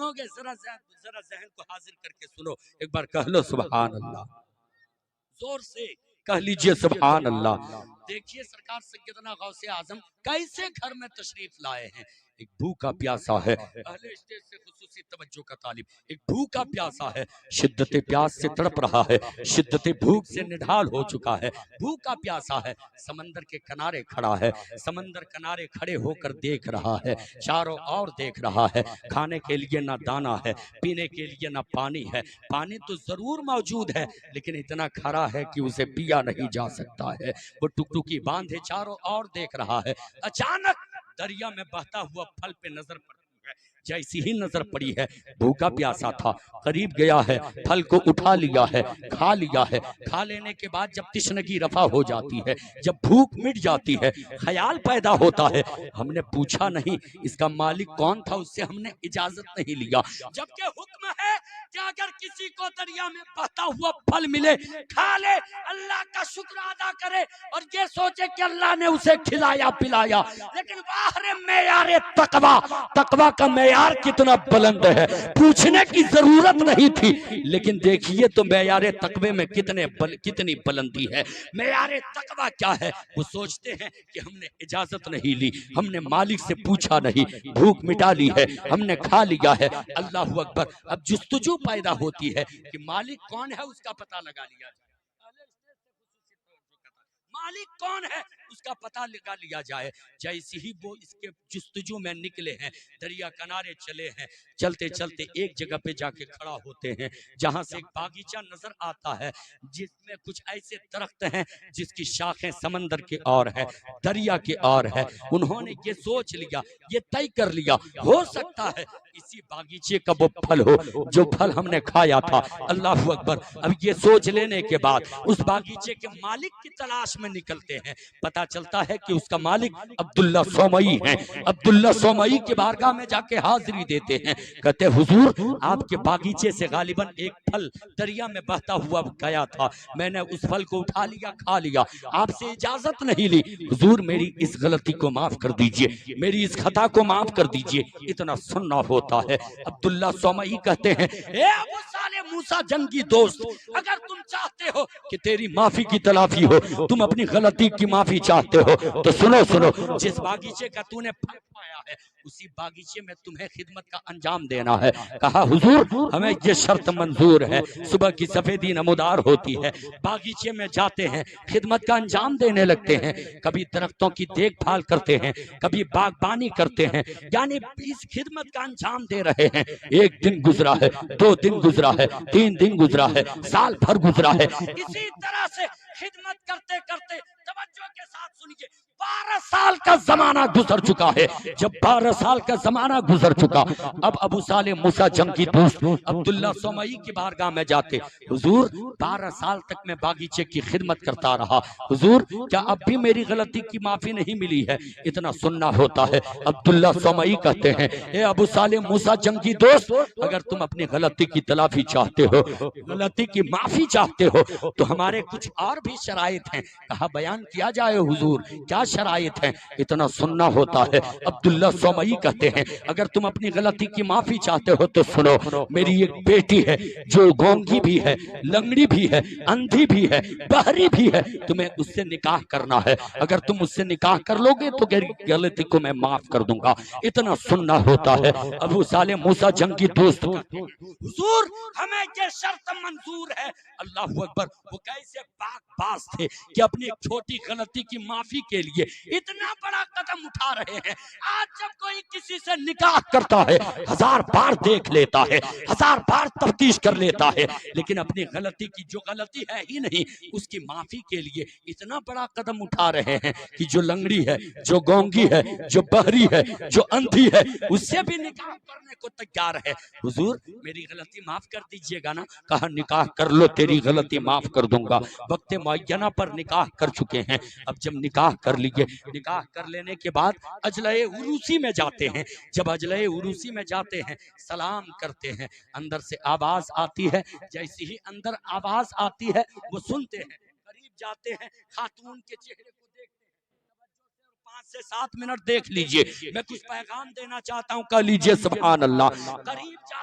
سنو گے ذرا ذہن کو حاضر کر کے سنو، ایک بار کہہ لو سبحان اللہ، زور سے کہہ لیجئے سبحان اللہ۔ دیکھیے سرکار سیدنا غوث اعظم کیسے گھر میں تشریف لائے ہیں، ایک بھوکا پیاسا ہے، اہل اسٹیج سے خصوصی توجہ کا طالب، ایک بھوکا پیاسا ہے، شدت پیاس سے تڑپ رہا ہے، شدت بھوک سے نڈھال ہو چکا ہے، بھوکا پیاسا ہے، سمندر کے کنارے کھڑا ہے، سمندر کنارے کھڑے ہو کر دیکھ رہا ہے، چاروں اور دیکھ رہا ہے، کھانے کے لیے نہ دانا ہے، پینے کے لیے نہ پانی ہے، پانی تو ضرور موجود ہے لیکن اتنا کھرا ہے کہ اسے پیا نہیں جا سکتا ہے، وہ ٹکٹکی باندھے چاروں اور دیکھ رہا ہے، اچانک دریا میں بہتا ہوا پھل پہ نظر پڑتی ہے، جیسی ہی نظر پڑی ہے، بھوکا پیاسا تھا، قریب گیا ہے، پھل کو اٹھا لیا ہے، کھا لیا ہے، کھا لینے کے بعد جب تشنگی رفع ہو جاتی ہے، جب بھوک مٹ جاتی ہے، خیال پیدا ہوتا ہے، ہم نے پوچھا نہیں اس کا مالک کون تھا، اس سے ہم نے اجازت نہیں لیا، جبکہ حکم ہے کہ اگر کسی کو دریا میں بہتا ہوا پھل ملے کھا لے، اللہ کا شکر ادا کرے اور یہ سوچے کہ اللہ نے اسے کھلایا پلایا، لیکن باہر معیار تقوی کا معیار کتنا بلند ہے، پوچھنے کی ضرورت نہیں تھی، لیکن دیکھیے تو معیار تقوی میں کتنی بلندی ہے، معیار تقوی کیا ہے، وہ سوچتے ہیں کہ ہم نے اجازت نہیں لی، ہم نے مالک سے پوچھا نہیں، بھوک مٹا لی ہے، ہم نے کھا لیا ہے، اللہ اکبر، اب جستجو پیدا ہوتی ہے کہ مالک کون ہے اس کا پتہ لگا لیا جائے، مالک کون ہے اس کا پتہ لگا لیا جائے، جیسی ہی وہ اس کے جستجو میں نکلے ہیں، دریا کنارے چلے ہیں، چلتے چلتے ایک جگہ پہ جا کے کھڑا ہوتے ہیں جہاں سے ایک باغیچہ نظر آتا ہے جس میں کچھ ایسے درخت ہیں جس کی شاخیں سمندر کے اور ہے، دریا کے اور ہے، انہوں نے یہ سوچ لیا، یہ طے کر لیا، ہو سکتا ہے اسی باغیچے کا وہ پھل ہو جو پھل ہم نے کھایا تھا، اللہ اکبر، اب یہ سوچ لینے کے بعد اس باغیچے کے مالک کی تلاش میں نکلتے ہیں، پتا چلتا ہے کہ اس کا مالک عبداللہ سومئی ہیں، عبداللہ سومئی کے بارگاہ میں جا کے حاضری دیتے ہیں، کہتے حضور آپ کے باغیچے سے غالباً ایک پھل دریا میں بہتا ہوا گیا تھا، میں نے اس پھل کو اٹھا لیا کھا لیا، آپ سے اجازت نہیں لی، حضور میری اس غلطی کو معاف کر دیجئے، میری اس خطا کو معاف کر دیجئے، اتنا سننا ہوتا ہے، عبداللہ سومئی کہتے ہیں اے ابو صالح موسیٰ جنگی دوست، اگر تم چاہتے ہو کہ تیری معافی کی تلافی ہو، تم اپنی غلطی کی معافی چاہتے ہو تو سنو جس باغیچے کا تو نے پھل پایا ہے اسی باغیچے میں تمہیں خدمت کا انجام دینا ہے، کہا حضور ہمیں یہ شرط منظور ہے، صبح کی سفیدی نمودار ہوتی ہے، باغیچے میں جاتے ہیں، خدمت کا انجام دینے لگتے ہیں، کبھی درختوں کی دیکھ بھال کرتے ہیں، کبھی باغبانی کرتے ہیں، یعنی اس خدمت کا انجام دے رہے ہیں، ایک دن گزرا ہے، 2 دن گزرا ہے، 3 دن گزرا ہے، سال بھر گزرا ہے، اسی طرح سے خدمت کرتے کرتے توجہ کے ساتھ سنیے 12 سال کا زمانہ گزر چکا ہے، جب 12 سال کا زمانہ گزر چکا، اب ابو صالح موسیٰ جنگی دوست عبداللہ سومئی کی بارگاہ میں جاتے، حضور 12 سال تک میں باغیچے کی خدمت کرتا رہا، حضور کیا اب بھی میری غلطی کی معافی نہیں ملی ہے، اتنا سننا ہوتا ہے، عبداللہ سومئی کہتے ہیں اے ابو صالح موسیٰ جنگی دوست، اگر تم اپنی غلطی کی تلافی چاہتے ہو، غلطی کی معافی چاہتے ہو تو ہمارے کچھ اور بھی شرائط ہیں، کہا بیان کیا جائے حضور کیا شرائط ہیں، اتنا سننا ہوتا ہے، عبداللہ سومئی کہتے ہیں اگر تم اپنی غلطی کی معافی چاہتے ہو تو سنو، میری ایک بیٹی ہے جو گونگی بھی ہے، لنگڑی بھی ہے، اندھی بھی ہے، بہری بھی ہے، تمہیں اس سے نکاح کرنا ہے، اگر تم اس سے نکاح کر لو گے تو غلطی کو میں معاف کر دوں گا، اتنا سننا ہوتا ہے، ابو صالح موسیٰ جنگی دوست کہتے ہیں حضور ہمیں یہ شرط منظور ہے، اللہ اکبر، وہ کیسے پاک باز تھے کہ اپنی چھوٹی غلطی کی معافی کے لیے اتنا بڑا قدم اٹھا رہے ہیں، آج جب کوئی کسی سے نکاح کرتا ہے 1000 بار دیکھ لیتا ہے، 1000 بار تفتیش کر لیتا ہے، لیکن اپنی غلطی کی جو غلطی ہے ہی نہیں اس کی معافی کے لیے اتنا بڑا قدم اٹھا رہے ہیں کہ جو لنگڑی ہے، جو گونگی ہے، جو بہری ہے، جو اندھی ہے، اس سے بھی نکاح کرنے کو تیار ہے، حضور میری غلطی معاف کر دیجئے گا نا، کہا نکاح کر لو تیری غلطی معاف کر دوں گا، وقت معینہ پر نکاح کر چکے ہیں، اب جب نکاح کر لیے، نکاح کر لینے کے بعد اجلہ عروسی میں جاتے ہیں، جب اجلہ عروسی میں جاتے ہیں سلام کرتے ہیں، اندر سے آواز آتی ہے، جیسی ہی اندر آواز آتی ہے وہ سنتے ہیں، قریب جاتے ہیں، خاتون کے چہرے کو دیکھتے ہیں، 5 سے 7 منٹ دیکھ لیجئے، میں کچھ پیغام دینا چاہتا ہوں، کہہ لیجئے سبحان اللہ، قریب جا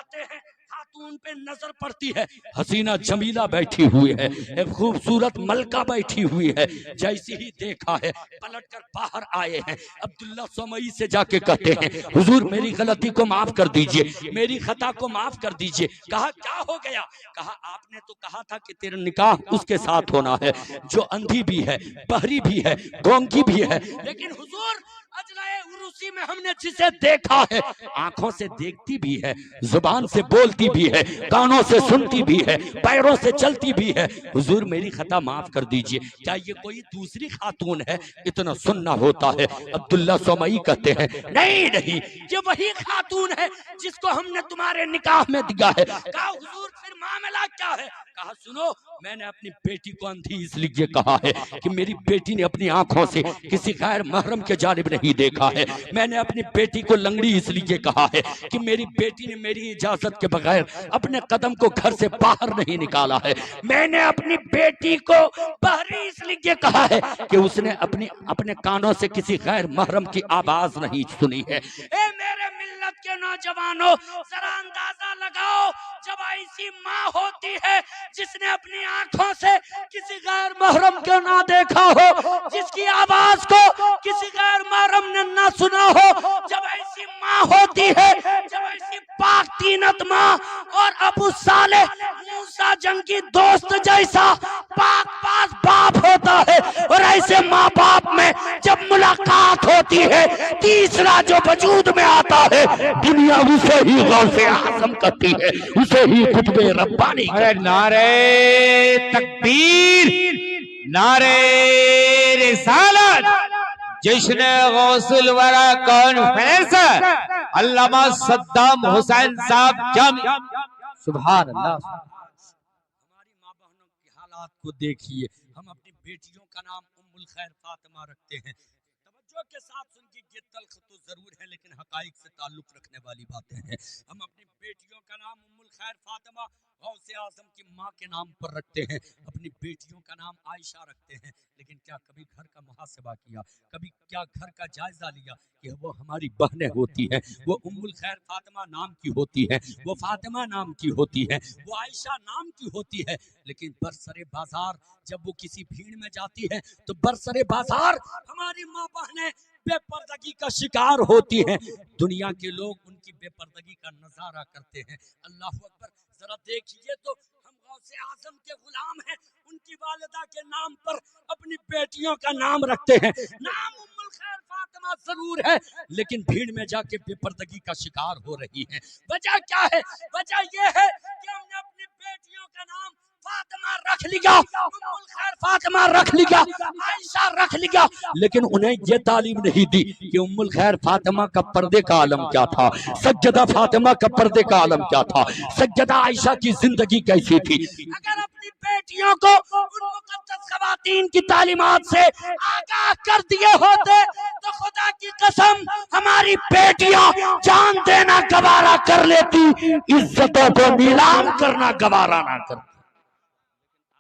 خاتون پہ نظر پڑتی ہے، حسینہ جمیلہ بیٹھی ہوئی ہے، ایک خوبصورت ملکہ بیٹھی ہوئی ہے، جیسی ہی دیکھا ہے پلٹ کر باہر آئے ہیں، عبداللہ سمعی سے جا کے کہتے ہیں حضور میری غلطی کو معاف کر دیجئے، میری خطا کو معاف کر دیجئے۔ کہا کیا ہو گیا؟ کہا آپ نے تو کہا تھا کہ تیرا نکاح اس کے ساتھ ہونا ہے جو اندھی بھی ہے، بہری بھی ہے، گونگی بھی ہے، لیکن حضور اجلائے عروسی میں ہم نے جسے دیکھا ہے، آنکھوں سے دیکھتی بھی ہے، زبان سے بولتی بھی ہے، کانوں سے سنتی بھی ہے، پیروں سے چلتی بھی ہے، حضور میری خطا معاف کر دیجئے۔ کیا یہ کوئی دوسری خاتون ہے؟ اتنا سننا ہوتا ہے۔ عبداللہ سمعی کہتے ہیں نہیں نہیں، یہ وہی خاتون ہے جس کو ہم نے تمہارے نکاح میں دیا ہے۔ کہا حضور پھر معاملہ کیا ہے؟ کہا سنو، میں نے اپنی بیٹی کو اندھی اس لیے کہا ہے کہ میری بیٹی نے اپنی آنکھوں سے کسی غیر محرم کے جانب نہیں دیکھا ہے، میں نے اپنی بیٹی کو لنگڑی اس لیے کہا ہے کہ میری بیٹی نے میری اجازت کے بغیر اپنے قدم کو گھر سے باہر نہیں نکالا ہے، میں نے اپنی بیٹی کو بہری اس لیے کہا ہے کہ اس نے اپنے کانوں سے کسی غیر محرم کی آواز نہیں سنی ہے۔ اے میرے ملت کے نوجوانوں، ذرا اندازہ لگاؤ، جب ایسی ماں ہوتی ہے جس نے اپنی آنکھوں سے کسی غیر محرم کو نہ دیکھا ہو، جس کی آواز کو کسی غیر محرم نے نہ سنا ہو، جب ایسی ماں ہوتی ہے، جب ایسی پاک تینت ماں اور ابو صالح موسیٰ جنگی دوست جیسا پاک پاس باپ ہوتا ہے، اور ایسے ماں باپ میں جب ملاقات ہوتی ہے تیسرا جو وجود میں آتا ہے دنیا اسے ہی غوث اعظم کہتی ہے، اسے ہی قطب ربانی کہتی ہے۔ نعرہ تکبیر، نعرہ رسالت، جشن غوث الورا کانفرنس، علامہ صدام حسین صاحب جامع۔ سبحان اللہ۔ ہماری ماں بہنوں کی حالات کو دیکھیے، ہم اپنی بیٹیوں کا نام ام الخیر فاطمہ رکھتے ہیں۔ توجہ کے ساتھ سنیے، یہ تلخ تو ضرور ہے لیکن حقائق سے تعلق رکھنے والی باتیں ہیں۔ ہم اپنی بیٹیوں کا نام ام الخیر فاطمہ غوث اعظم کی ماں کے نام پر رکھتے ہیں، اپنی بیٹیوں کا نام عائشہ رکھتے ہیں، لیکن کیا کبھی گھر کا محاسبہ کیا، کبھی کیا گھر کا جائزہ لیا کہ وہ ہماری بہنیں ہوتی ہیں، وہ ام الخیر فاطمہ نام کی ہوتی ہیں، وہ فاطمہ نام کی ہوتی ہیں، وہ عائشہ نام کی ہوتی ہے، لیکن برسر بازار جب وہ کسی بھیڑ میں جاتی ہے تو برسر بازار ہماری ماں بہنیں بے پردگی کا شکار ہوتی ہیں، دنیا کے لوگ ان کی بے پردگی کا نظارہ کرتے ہیں۔ اللہ اکبر، ذرا دیکھیے تو ہم غوث اعظم کے غلام ہیں، ان کی والدہ کے نام پر اپنی بیٹیوں کا نام رکھتے ہیں، نام ام الخیر فاطمہ ضرور ہے لیکن بھیڑ میں جا کے بے پردگی کا شکار ہو رہی ہیں۔ وجہ کیا ہے؟ وجہ یہ ہے کہ ہم نے اپنی بیٹیوں کا نام فاطمہ رکھ لیا، ام الخیر فاطمہ رکھ لیا، عائشہ رکھ لیا، لیکن انہیں یہ تعلیم نہیں دی کہ ام الخیر فاطمہ کا پردے کا عالم کیا تھا، سجدہ فاطمہ کا پردے کا عالم کیا تھا، سجدہ عائشہ کی زندگی کیسی تھی۔ اگر اپنی بیٹیوں کو ان مقدس خواتین کی تعلیمات سے آگاہ کر دیے ہوتے تو خدا کی قسم ہماری بیٹیاں جان دینا گوارا کر لیتی، عزتوں کو نیلام کرنا گوارا نہ کرتی۔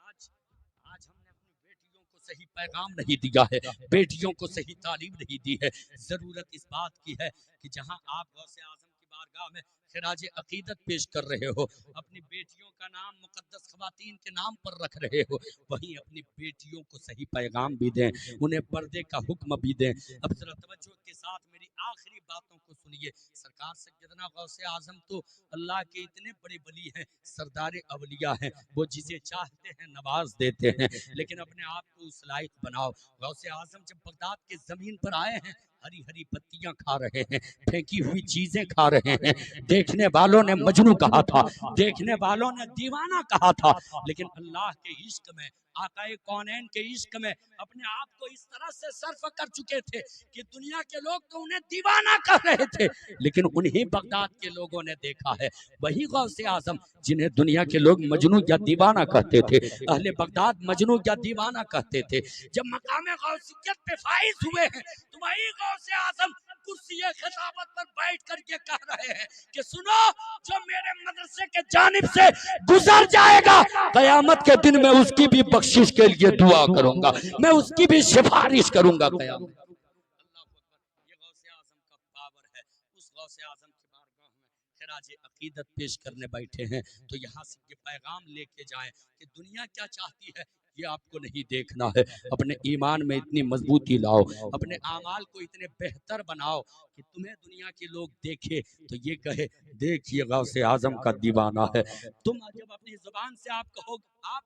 آج ہم نے اپنی بیٹیوں کو صحیح پیغام نہیں دیا ہے، بیٹیوں کو صحیح تعلیم نہیں دی ہے۔ ضرورت اس بات کی ہے کہ جہاں آپ غوث اعظم کی بارگاہ میں خراج عقیدت پیش کر رہے ہو، اپنی بیٹیوں کا نام مقدس خواتین کے نام پر رکھ رہے ہو، وہیں اپنی بیٹیوں کو صحیح پیغام بھی دیں، انہیں پردے کا حکم بھی دیں۔ اب ذرا توجہ کے ساتھ میری آخری باتوں کو سنیے۔ سرکار سیدنا غوث اعظم تو اللہ کے اتنے بڑے ولی ہیں، سردار اولیاء ہیں، وہ جسے چاہتے ہیں نواز دیتے ہیں، لیکن اپنے آپ کو اس لائق بناؤ۔ غوث اعظم جب بغداد کے زمین پر آئے ہیں، ہری ہری پتیاں کھا رہے ہیں، پھینکی ہوئی چیزیں کھا رہے ہیں، دیکھنے والوں نے مجنوں کہا تھا، دیکھنے والوں نے دیوانہ کہا تھا، لیکن اللہ کے عشق میں، آقا کونین کے عشق میں اپنے آپ کو اس طرح سے صرف کر چکے تھے کہ دنیا کے لوگ تو انہیں دیوانہ کہہ رہے تھے، لیکن انہی بغداد کے لوگوں نے دیکھا ہے، وہی غوث اعظم جنہیں دنیا کے لوگ مجنوں یا دیوانہ کہتے تھے، اہل بغداد مجنوں یا دیوانہ کہتے تھے، جب مقام غوثیت پہ فائز ہوئے ہیں تو وہی غوث اعظم کرسی خطابت پر بیٹھ کر کے کہہ رہے ہیں کہ سنو، جو میرے مدرسے کے جانب سے گزر جائے گا قیامت کے دن میں اس کی بھی بخشش کے لیے دعا کروں گا، میں اس کی بھی سفارش کروں گا قیامت۔ اللہ اکبر، یہ غوث اعظم کا پاور ہے۔ اس غوث اعظم کی بارگاہ میں خراج عقیدت پیش کرنے بیٹھے ہیں تو یہاں سے یہ پیغام لے کے جائیں کہ دنیا کیا چاہتی ہے یہ آپ کو نہیں دیکھنا ہے. اپنے ایمان میں اتنی مضبوطی لاؤ, اپنے اعمال کو اتنے بہتر بناؤ کہ تمہیں دنیا کے لوگ دیکھے تو یہ کہے دیکھیے غوث اعظم کا دیوانہ ہے. تم جب اپنی زبان سے آپ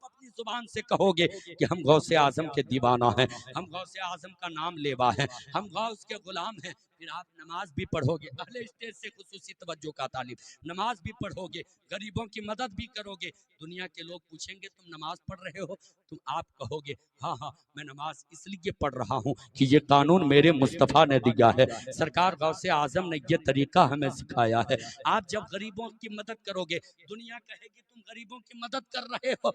اپنی زبان سے کہو گے کہ ہم غوث اعظم کے دیوانہ ہیں, ہم غوث اعظم کا نام لیوا ہیں, ہم غوث کے غلام ہیں, پھر آپ نماز بھی پڑھو گے. اہل اسٹیج سے خصوصی توجہ کا طالب, نماز بھی پڑھو گے, غریبوں کی مدد بھی کرو گے. دنیا کے لوگ پوچھیں گے تم نماز پڑھ رہے ہو, تم آپ کہو گے ہاں ہاں میں نماز اس لیے پڑھ رہا ہوں کہ یہ قانون میرے مصطفیٰ نے دیا ہے, سرکار غوث اعظم نے یہ طریقہ ہمیں سکھایا ہے. آپ جب غریبوں کی مدد کرو گے, دنیا کہے گی تم غریبوں کی مدد کر رہے ہو,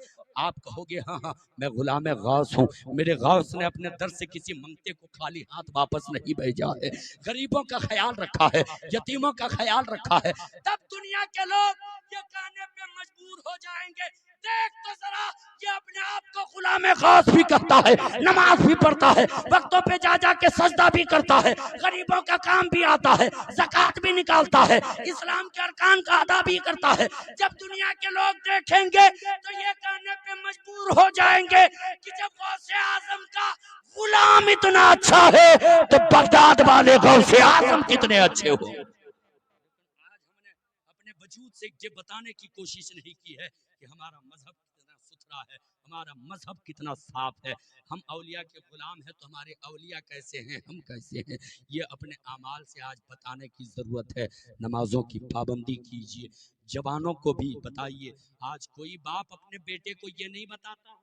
آپ کہو گے ہاں ہاں میں غلام غوث ہوں, میرے غوث نے اپنے در سے کسی منگتے کو خالی ہاتھ واپس نہیں بھیجا ہے, غریبوں کا خیال رکھا ہے, یتیموں کا خیال رکھا ہے. تب دنیا کے لوگ یہ کہنے پہ مجبور ہو جائیں گے دیکھ تو ذرا یہ اپنے آپ کو غلام غوث بھی کہتا ہے, نماز بھی پڑھتا ہے, وقتوں پہ جا جا کے سجدہ بھی کرتا ہے, غریبوں کا کام بھی آتا ہے, زکوٰۃ بھی نکالتا ہے, اسلام کے ارکان کا ادا بھی کرتا ہے. جب دنیا کے لوگ دیکھیں گے تو یہ کہنے پہ مجبور ہو جائیں گے کہ جب غوث اعظم کا غلام اتنا اچھا ہے تو بغداد والے غوث اعظم کتنے اچھے ہو. آج ہم نے اپنے وجود سے یہ بتانے کی کوشش نہیں کی ہے کہ ہمارا مذہب کتنا ستھرا ہے, ہمارا مذہب کتنا صاف ہے, ہم اولیاء کے غلام ہیں تو ہمارے اولیاء کیسے ہیں, ہم کیسے ہیں, یہ اپنے اعمال سے آج بتانے کی ضرورت ہے. نمازوں کی پابندی کیجیے, جوانوں کو بھی بتائیے. آج کوئی باپ اپنے بیٹے کو یہ نہیں بتاتا,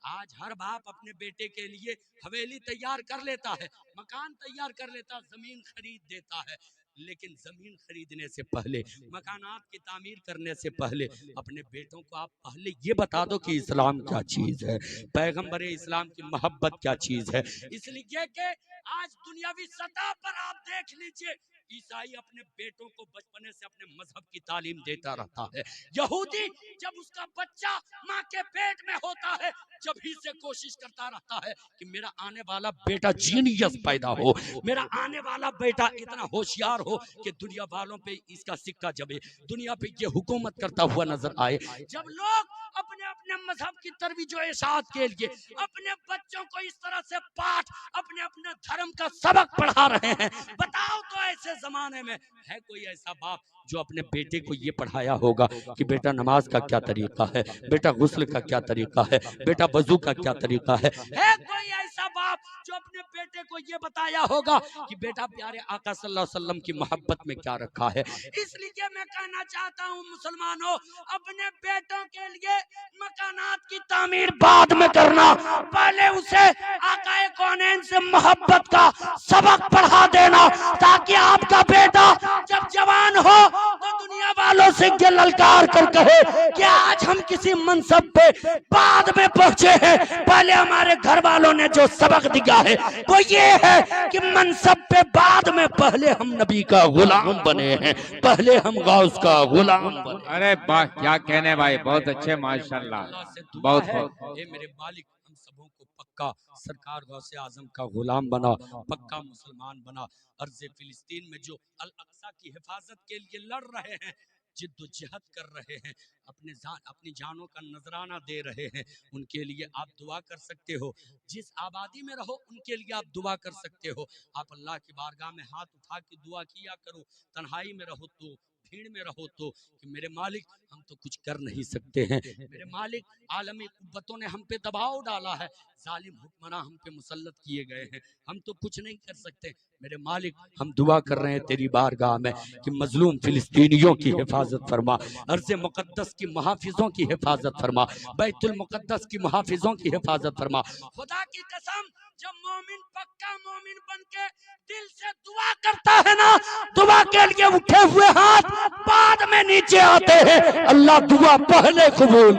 آج ہر باپ اپنے بیٹے کے لیے حویلی تیار کر لیتا ہے, مکان تیار کر لیتا, زمین خرید دیتا ہے, لیکن زمین خریدنے سے پہلے, مکانات کی تعمیر کرنے سے پہلے اپنے بیٹوں کو آپ پہلے یہ بتا دو کہ اسلام کیا چیز ہے, پیغمبر اسلام کی محبت کیا چیز ہے. اس لیے کہ آج دنیاوی سطح پر آپ دیکھ لیجئے عیسائی اپنے بیٹوں کو بچپنے سے اپنے مذہب کی تعلیم دیتا رہتا ہے, یہودی جب اس کا بچہ ماں کے پیٹ میں ہوتا ہے جب ہی سے کوشش کرتا رہتا ہے کہ میرا آنے والا بیٹا جینیس پیدا ہو, میرا آنے والا بیٹا اتنا ہوشیار ہو کہ دنیا والوں پہ اس کا سکہ جبے, دنیا پہ یہ حکومت کرتا ہوا نظر آئے. جب لوگ اپنے اپنے مذہب کی ترویج و اشاعت کے لیے اپنے بچوں کو اس طرح سے پاٹھ اپنے اپنے دھرم کا سبق پڑھا رہے ہیں, بتاؤ تو ایسے زمانے میں ہے کوئی ایسا باپ جو اپنے بیٹے کو یہ پڑھایا ہوگا کہ بیٹا نماز کا کیا طریقہ ہے, بیٹا غسل کا کیا طریقہ ہے, بیٹا وضو کا کیا طریقہ ہے کوئی ایسا باپ جو اپنے بیٹے کو یہ بتایا ہوگا کہ بیٹا پیارے آقا صلی اللہ علیہ وسلم کی محبت میں کیا رکھا ہے. اس لیے میں کہنا چاہتا ہوں مسلمانوں, اپنے بیٹوں کے لیے مکانات کی تعمیر بعد میں کرنا, پہلے اسے آقا کونین سے محبت کا سبق پڑھا دینا, تاکہ آپ کا بیٹا جب جوان ہو تو دنیا والوں سے یہ للکار کر کہے کہ آج ہم کسی منصب پہ بعد میں پہنچے ہیں, پہلے ہمارے گھر والوں نے جو سبق دیا ہے وہ یہ ہے کہ منصب پہ بعد میں پہلے ہم نبی کا غلام بنے ہیں, پہلے ہم غوث کا غلام بنے. ارے واہ کیا کہنے بھائی, بہت اچھے ماشاءاللہ, بہت بہت. اے میرے مالک ہم سبوں کو پکا سرکار غوث اعظم کا غلام بنا, پکا مسلمان بنا. ارض فلسطین میں جو الاقصی کی حفاظت کے لیے لڑ رہے ہیں, جد و جہد کر رہے ہیں, اپنی جانوں کا نذرانہ دے رہے ہیں, ان کے لیے آپ دعا کر سکتے ہو. جس آبادی میں رہو ان کے لیے آپ دعا کر سکتے ہو. آپ اللہ کی بارگاہ میں ہاتھ اٹھا کے دعا کیا کرو, تنہائی میں رہو تو, بھیڑ میں رہو تو, کہ میرے مالک ہم تو کچھ کر نہیں سکتے ہیں, میرے مالک عالمی قوتوں نے ہم پہ دباؤ ڈالا ہے, ظالم حکمراں ہم پہ مسلط کیے گئے ہیں, ہم تو کچھ نہیں کر سکتے. میرے مالک ہم دعا کر رہے ہیں تیری بارگاہ میں کہ مظلوم فلسطینیوں کی حفاظت فرما, ارض مقدس کی محافظوں کی حفاظت فرما, بیت المقدس کی محافظوں کی حفاظت فرما. خدا کی قسم جب مومن پکا مومن بن کے دل سے دعا کرتا ہے نا, دعا کے لیے اٹھے ہوئے ہاتھ بعد میں نیچے آتے ہیں, اللہ دعا پہلے قبول.